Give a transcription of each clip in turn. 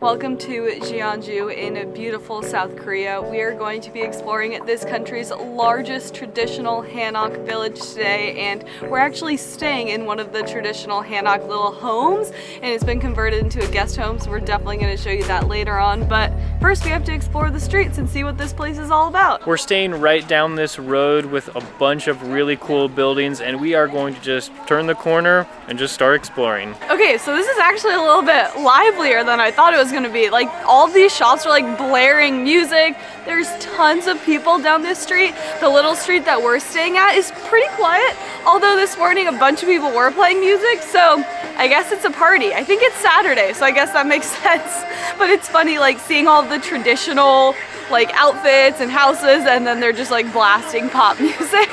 Welcome to Jeonju in beautiful South Korea. We are going to be exploring this country's largest traditional Hanok village today, and we're actually staying in one of the traditional Hanok little homes, and it's been converted into a guest home, so we're definitely going to show you that later on. But first we have to explore the streets and see what this place is all about. We're staying right down this road with a bunch of really cool buildings, and we are going to just turn the corner and just start exploring. Okay, so this is actually a little bit livelier than I thought it was going to be. Like, all of these shops are like blaring music. There's tons of people down this street. The little street that we're staying at is pretty quiet, although this morning a bunch of people were playing music, so I guess it's a party. I think it's Saturday, so I guess that makes sense. But it's funny, like, seeing all the traditional like outfits and houses, and then they're just like blasting pop music.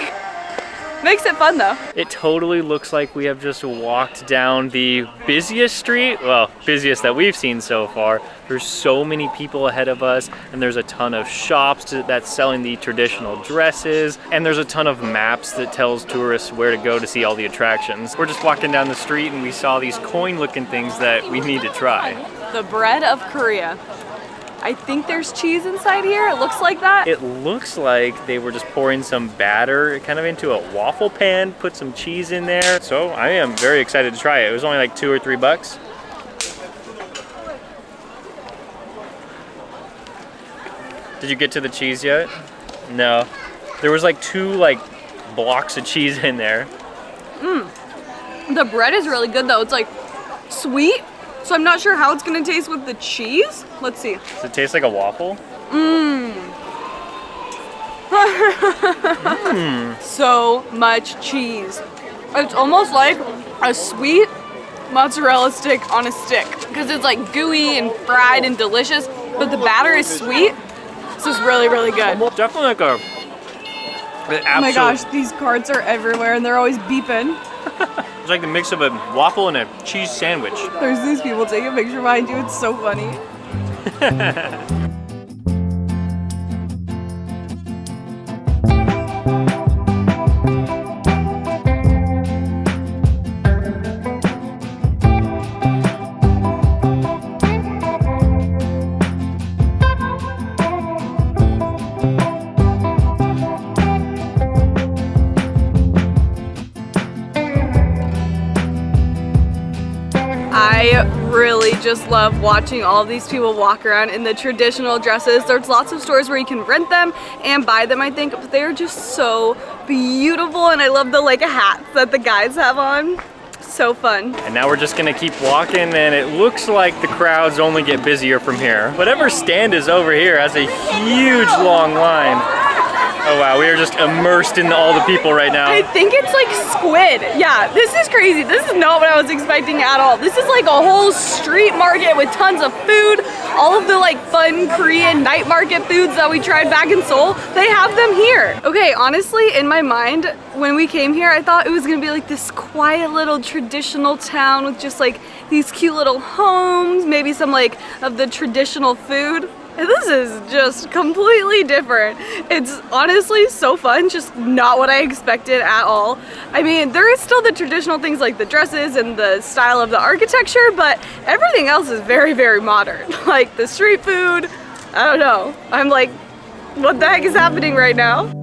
Makes it fun though. It totally looks like we have just walked down the busiest street, well, busiest that we've seen so far. There's so many people ahead of us, and there's a ton of shops that's selling the traditional dresses, and there's a ton of maps that tells tourists where to go to see all the attractions. We're just walking down the street and we saw these coin-looking things that we need to try. The bread of Korea. I think there's cheese inside here. It looks like that. It looks like they were just pouring some batter kind of into a waffle pan, put some cheese in there. So I am very excited to try it. It was only like $2 or $3. Did you get to the cheese yet? No. There was like 2 blocks of cheese in there. The bread is really good though. It's like sweet. So I'm not sure how it's gonna taste with the cheese. Let's see. Does it taste like a waffle? So much cheese. It's almost like a sweet mozzarella stick on a stick, because it's like gooey and fried and delicious, but the batter is sweet. This is really, really good. Definitely like a Oh my gosh, these carts are everywhere and they're always beeping. It's like the mix of a waffle and a cheese sandwich. There's these people taking a picture behind you. It's so funny. I really just love watching all of these people walk around in the traditional dresses. There's lots of stores where you can rent them and buy them, I think, but they're just so beautiful, and I love the hats that the guys have on. So fun. And now we're just gonna keep walking, and it looks like the crowds only get busier from here. Whatever stand is over here has a huge long line. Oh wow, we are just immersed in all the people right now. I think it's like squid. Yeah, this is crazy. This is not what I was expecting at all. This is like a whole street market with tons of food. All of the fun Korean night market foods that we tried back in Seoul, they have them here. Okay, honestly, in my mind, when we came here, I thought it was gonna be like this quiet little traditional town with just these cute little homes, maybe some of the traditional food. And this is just completely different. It's honestly so fun, just not what I expected at all. I mean, there is still the traditional things like the dresses and the style of the architecture, but everything else is very, very modern. Like the street food, I don't know. I'm like, what the heck is happening right now?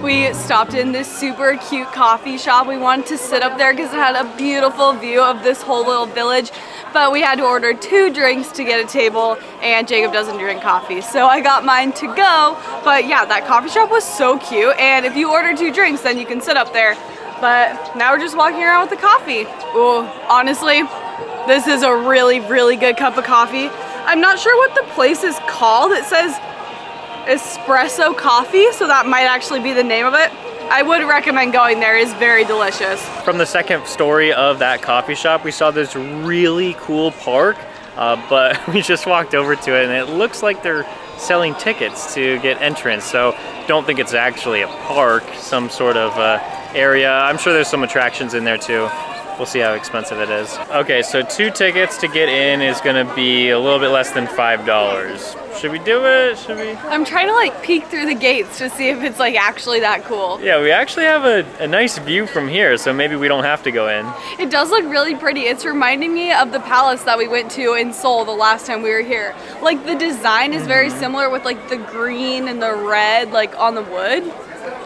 We stopped in this super cute coffee shop. We wanted to sit up there because it had a beautiful view of this whole little village, but we had to order 2 drinks to get a table, and Jacob doesn't drink coffee, so I got mine to go. But yeah, that coffee shop was so cute, and if you order 2 drinks, then you can sit up there. But now we're just walking around with the coffee. Ooh, honestly, this is a really, really good cup of coffee. I'm not sure what the place is called. It says espresso coffee, so that might actually be the name of it. I would recommend going there. It's very delicious. From the second story of that coffee shop, we saw this really cool park, but we just walked over to it and it looks like they're selling tickets to get entrance, so don't think it's actually a park, some sort of area. I'm sure there's some attractions in there too. we'll see how expensive it is. Okay, so 2 tickets to get in is gonna be a little bit less than $5. Should we do it? Should we? I'm trying to like peek through the gates to see if it's like actually that cool. Yeah, we actually have a nice view from here, so maybe we don't have to go in. It does look really pretty. It's reminding me of the palace that we went to in Seoul the last time we were here. Like the design is very similar with like the green and the red like on the wood.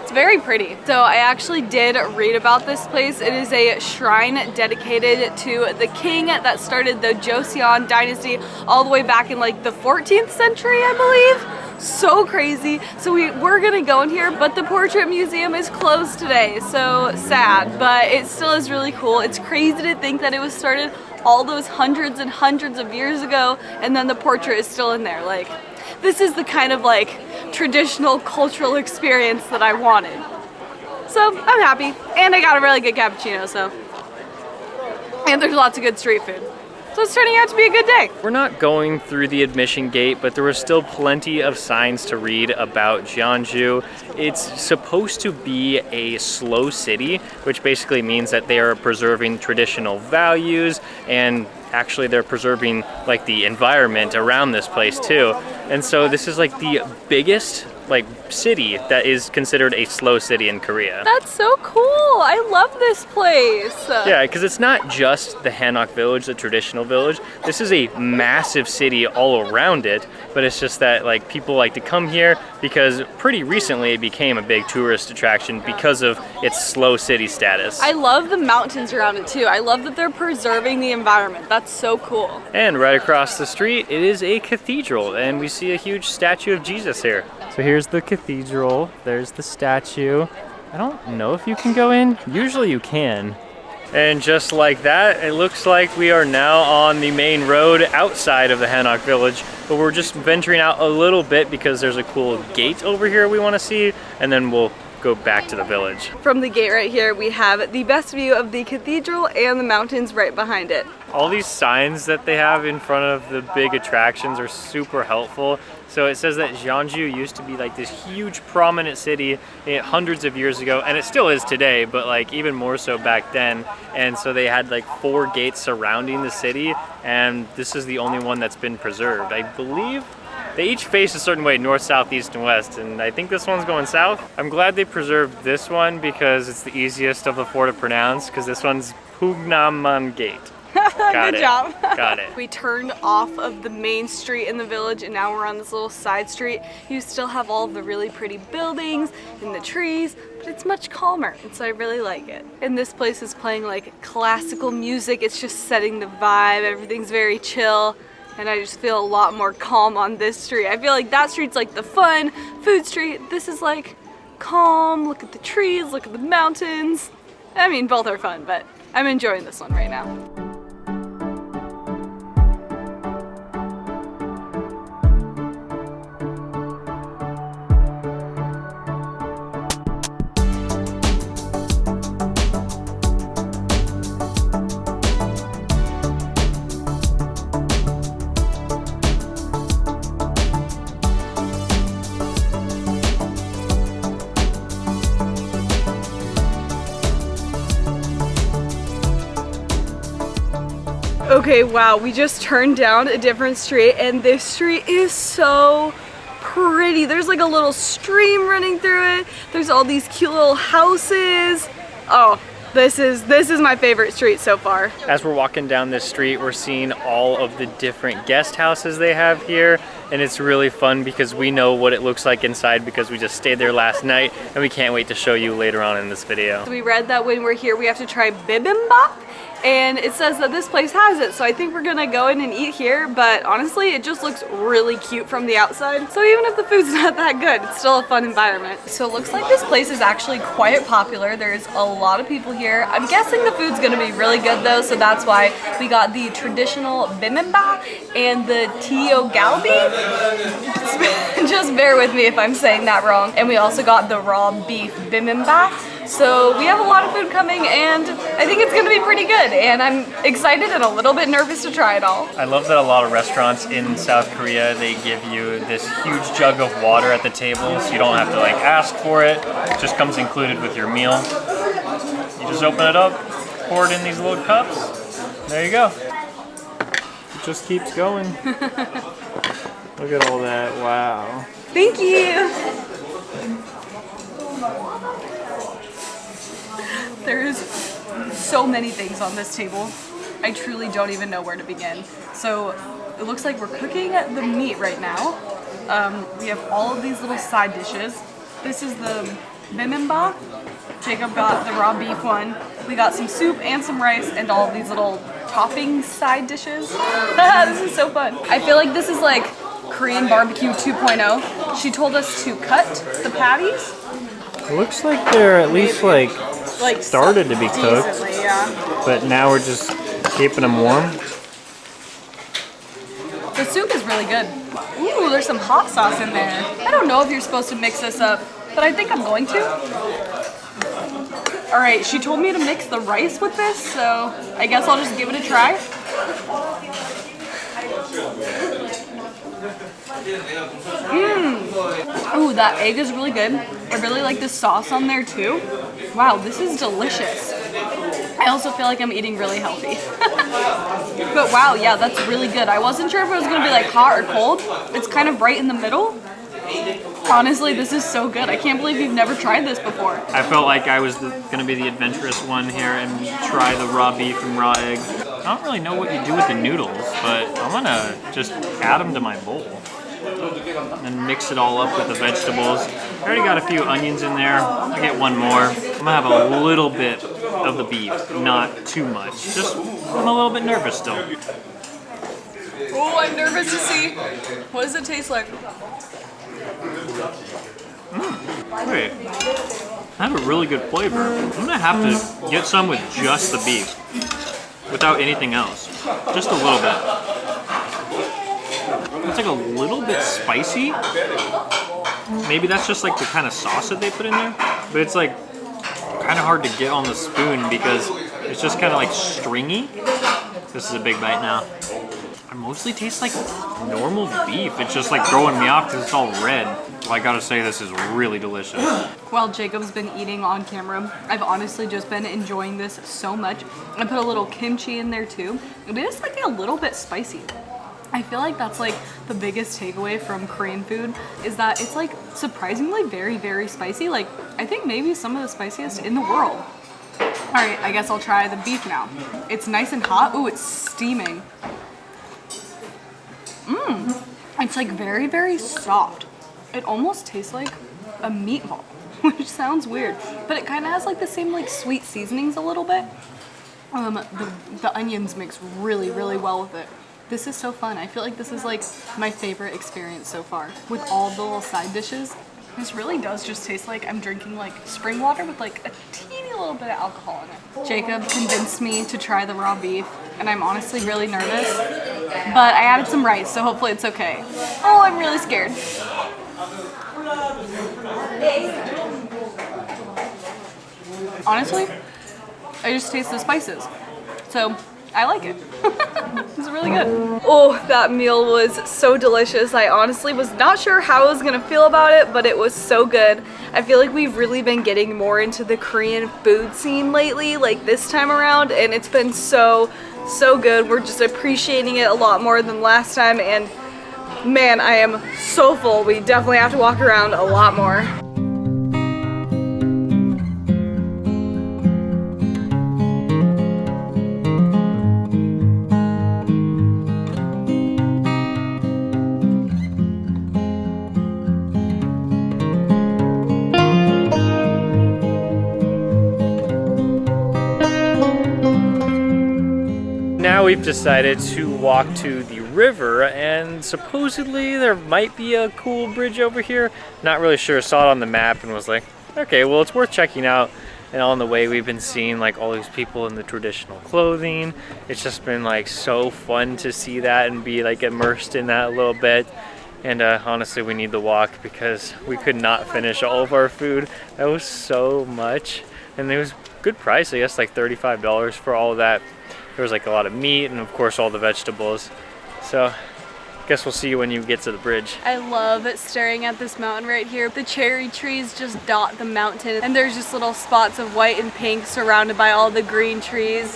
It's very pretty. So I actually did read about this place. It is a shrine dedicated to the king that started the Joseon dynasty all the way back in like the 14th century, I believe. So crazy. So we're gonna go in here, but the portrait museum is closed today. So sad, but it still is really cool. It's crazy to think that it was started all those hundreds and hundreds of years ago, and then the portrait is still in there. Like, this is the kind of like traditional cultural experience that I wanted. So I'm happy, and I got a really good cappuccino, so. And there's lots of good street food. So it's turning out to be a good day. We're not going through the admission gate, but there were still plenty of signs to read about Jeonju. It's supposed to be a slow city, which basically means that they are preserving traditional values, and actually they're preserving like the environment around this place too. And so this is like the biggest like city that is considered a slow city in Korea. That's so cool. I love this place. Yeah, because it's not just the Hanok village, the traditional village. This is a massive city all around it, but it's just that like people like to come here because pretty recently it became a big tourist attraction because of its slow city status. I love the mountains around it too. I love that they're preserving the environment. That's so cool. And right across the street, it is a cathedral, and we see a huge statue of Jesus here. So here's the cathedral, there's the statue. I don't know if you can go in. Usually you can. And just like that, it looks like we are now on the main road outside of the Hanok village, but we're just venturing out a little bit because there's a cool gate over here we want to see, and then we'll go back to the village. From the gate right here, we have the best view of the cathedral and the mountains right behind it. All these signs that they have in front of the big attractions are super helpful. So it says that Jeonju used to be like this huge prominent city hundreds of years ago, and it still is today, but like even more so back then. And so they had like 4 gates surrounding the city, and this is the only one that's been preserved. I believe they each face a certain way, north, south, east, and west, and I think this one's going south. I'm glad they preserved this one because it's the easiest of the 4 to pronounce, because this one's Pugnaman Gate. Good job. Got it. We turned off of the main street in the village, and now we're on this little side street. You still have all of the really pretty buildings and the trees, but it's much calmer, and so I really like it. And this place is playing like classical music. It's just setting the vibe. Everything's very chill, and I just feel a lot more calm on this street. I feel like that street's like the fun food street. This is like calm. Look at the trees, look at the mountains. I mean, both are fun, but I'm enjoying this one right now. Okay, wow, we just turned down a different street, and this street is so pretty. There's like a little stream running through it. There's all these cute little houses. Oh, this is my favorite street so far. As we're walking down this street, we're seeing all of the different guest houses they have here, and it's really fun because we know what it looks like inside because we just stayed there last night, and we can't wait to show you later on in this video. So we read that when we're here we have to try Bibimbap, and it says that this place has it, so I think we're gonna go in and eat here, but honestly it just looks really cute from the outside, so even if the food's not that good, it's still a fun environment. So it looks like this place is actually quite popular. There's a lot of people here. I'm guessing the food's gonna be really good though, so that's why we got the traditional bibimbap and the tio galbi. Just bear with me if I'm saying that wrong. And we also got the raw beef bibimbap. So we have a lot of food coming, and I think it's gonna be pretty good, and I'm excited and a little bit nervous to try it all. I love that a lot of restaurants in South Korea, they give you this huge jug of water at the table, so you don't have to like ask for it. It just comes included with your meal. You just open it up, pour it in these little cups. There you go. It just keeps going. Look at all that, wow. Thank you. There's so many things on this table. I truly don't even know where to begin. So it looks like we're cooking the meat right now. We have all of these little side dishes. This is the Bibimbap. Jacob got the raw beef one. We got some soup and some rice and all of these little topping side dishes. This is so fun. I feel like this is like Korean barbecue 2.0. She told us to cut the patties. It looks like they're at least like started to be cooked. Decently, yeah. But now we're just keeping them warm. The soup is really good. Ooh, there's some hot sauce in there. I don't know if you're supposed to mix this up, but I think I'm going to. All right, she told me to mix the rice with this, so I guess I'll just give it a try. Ooh, that egg is really good. I really like the sauce on there too. Wow, this is delicious. I also feel like I'm eating really healthy. But wow, yeah, that's really good. I wasn't sure if it was gonna be like hot or cold. It's kind of right in the middle. Honestly, this is so good. I can't believe you've never tried this before. I felt like I was gonna be the adventurous one here and try the raw beef and raw egg. I don't really know what you do with the noodles, but I'm gonna just add them to my bowl and mix it all up with the vegetables. I already got a few onions in there. I'll get one more. I'm gonna have a little bit of the beef, not too much. Just, I'm a little bit nervous still. Oh, I'm nervous to see. What does it taste like? Wait, I have a really good flavor. I'm gonna have to get some with just the beef, without anything else. Just a little bit. It's like a little bit spicy. Maybe that's just like the kind of sauce that they put in there. But it's like kind of hard to get on the spoon because it's just kind of like stringy. This is a big bite now. It mostly tastes like normal beef. It's just like throwing me off because it's all red. Well, I gotta say this is really delicious. While Jacob's been eating on camera, I've honestly just been enjoying this so much. I put a little kimchi in there too. It is like a little bit spicy. I feel like that's like the biggest takeaway from Korean food is that it's like surprisingly very, very spicy. Like I think maybe some of the spiciest in the world. All right, I guess I'll try the beef now. It's nice and hot. Ooh, it's steaming. It's like very, very soft. It almost tastes like a meatball, which sounds weird, but it kind of has like the same like sweet seasonings a little bit. The onions mix really, really well with it. This is so fun. I feel like this is like my favorite experience so far with all the little side dishes. This really does just taste like I'm drinking like spring water with like a teeny little bit of alcohol in it. Jacob convinced me to try the raw beef, and I'm honestly really nervous, but I added some rice, so hopefully it's okay. Oh, I'm really scared. Honestly, I just taste the spices, so I like it. It's really good. Oh, that meal was so delicious. I honestly was not sure how I was gonna feel about it, but it was so good. I feel like we've really been getting more into the Korean food scene lately, like this time around, and it's been so good. We're just appreciating it a lot more than last time, and man, I am so full. We definitely have to walk around a lot more. Now we've decided to walk to the river, and supposedly there might be a cool bridge over here. Not really sure, saw it on the map and was like, okay, well, it's worth checking out. And on the way we've been seeing like all these people in the traditional clothing. It's just been like so fun to see that and be like immersed in that a little bit. And honestly, we need the walk because we could not finish all of our food. That was so much, and it was good price, I guess, like $35 for all of that. There was like a lot of meat and of course all the vegetables. So Guess we'll see you when you get to the bridge. I love staring at this mountain right here. The cherry trees just dot the mountain, and there's just little spots of white and pink surrounded by all the green trees.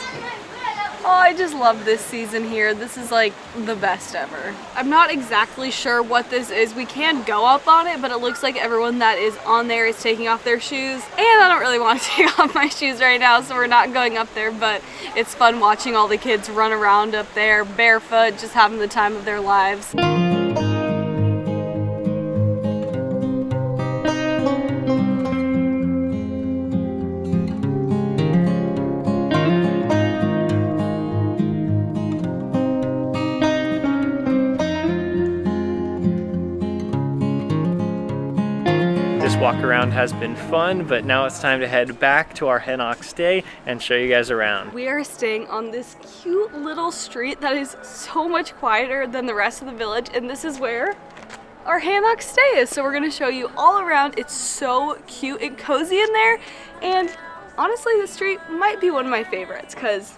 Oh, I just love this season here. This is like the best ever. I'm not exactly sure what this is. We can go up on it, but it looks like everyone that is on there is taking off their shoes. And I don't really want to take off my shoes right now, so we're not going up there, but it's fun watching all the kids run around up there barefoot, just having the time of their lives. This walk around has been fun, but now it's time to head back to our Hanok stay and show you guys around. We are staying on this cute little street that is so much quieter than the rest of the village, and this is where our Hanok stay is. So we're gonna show you all around. It's so cute and cozy in there, and honestly, the street might be one of my favorites because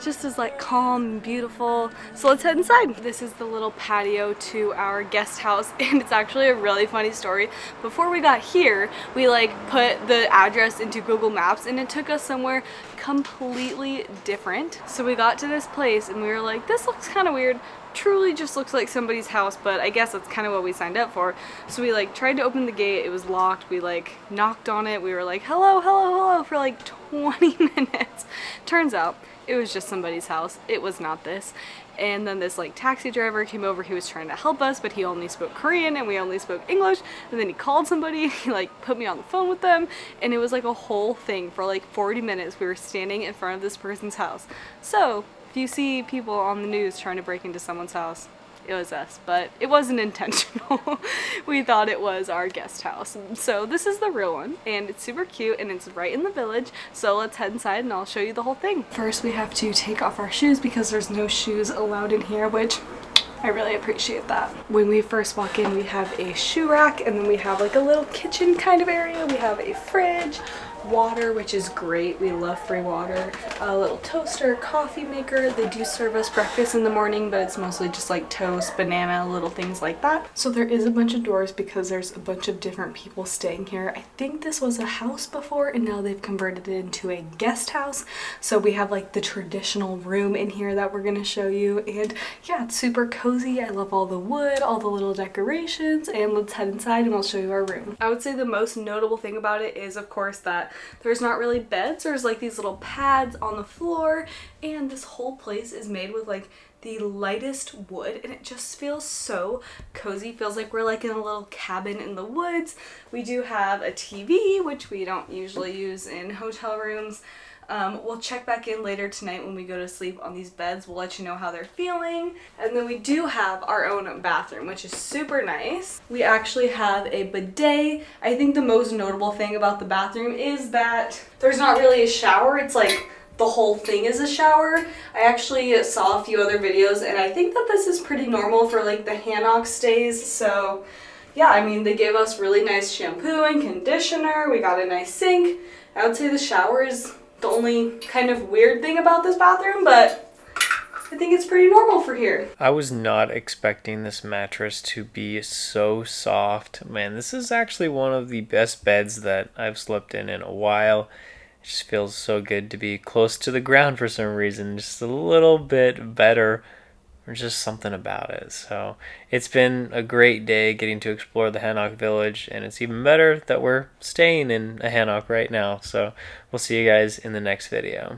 just as like calm and beautiful. So let's head inside. This is the little patio to our guest house, and it's actually a really funny story. Before we got here, we like put the address into Google Maps and it took us somewhere completely different. So we got to this place and we were like, this looks kind of weird. Truly just looks like somebody's house, but I guess that's kind of what we signed up for. So we like tried to open the gate, it was locked. We like knocked on it, we were like, hello, hello, hello for like 20 minutes. Turns out it was just somebody's house. It was not this. And then this like taxi driver came over, he was trying to help us, but he only spoke Korean and we only spoke English. And then he called somebody, he like put me on the phone with them, and it was like a whole thing. For like 40 minutes we were standing in front of this person's house. So if you see people on the news trying to break into someone's house, it was us, but it wasn't intentional. We thought it was our guest house. So this is the real one, and it's super cute, and it's right in the village. So let's head inside and I'll show you the whole thing. First we have to take off our shoes because there's no shoes allowed in here, which I really appreciate that. When we first walk in, we have a shoe rack, and then we have like a little kitchen kind of area. We have a fridge, water, which is great. We love free water. A little toaster, coffee maker. They do serve us breakfast in the morning, but it's mostly just like toast, banana, little things like that. So there is a bunch of doors because there's a bunch of different people staying here. I think this was a house before and now they've converted it into a guest house. So we have like the traditional room in here that we're gonna show you, and yeah, it's super cozy. I love all the wood, all the little decorations, and let's head inside and I'll show you our room. I would say the most notable thing about it is, of course, that there's not really beds. There's like these little pads on the floor, and this whole place is made with like the lightest wood, and it just feels so cozy. Feels like we're like in a little cabin in the woods. We do have a TV, which we don't usually use in hotel rooms. We'll check back in later tonight when we go to sleep on these beds. We'll let you know how they're feeling. And then we do have our own bathroom, which is super nice. We actually have a bidet. I think the most notable thing about the bathroom is that there's not really a shower. It's like the whole thing is a shower. I actually saw a few other videos, and I think that this is pretty normal for like the Hanok stays. So yeah, I mean, they gave us really nice shampoo and conditioner. We got a nice sink. I would say the shower is the only kind of weird thing about this bathroom, but I think it's pretty normal for here. I was not expecting this mattress to be so soft. Man, this is actually one of the best beds that I've slept in a while. It just feels so good to be close to the ground for some reason, just a little bit better. There's just something about it. So it's been a great day getting to explore the Hanok village, and it's even better that we're staying in a Hanok right now. So we'll see you guys in the next video.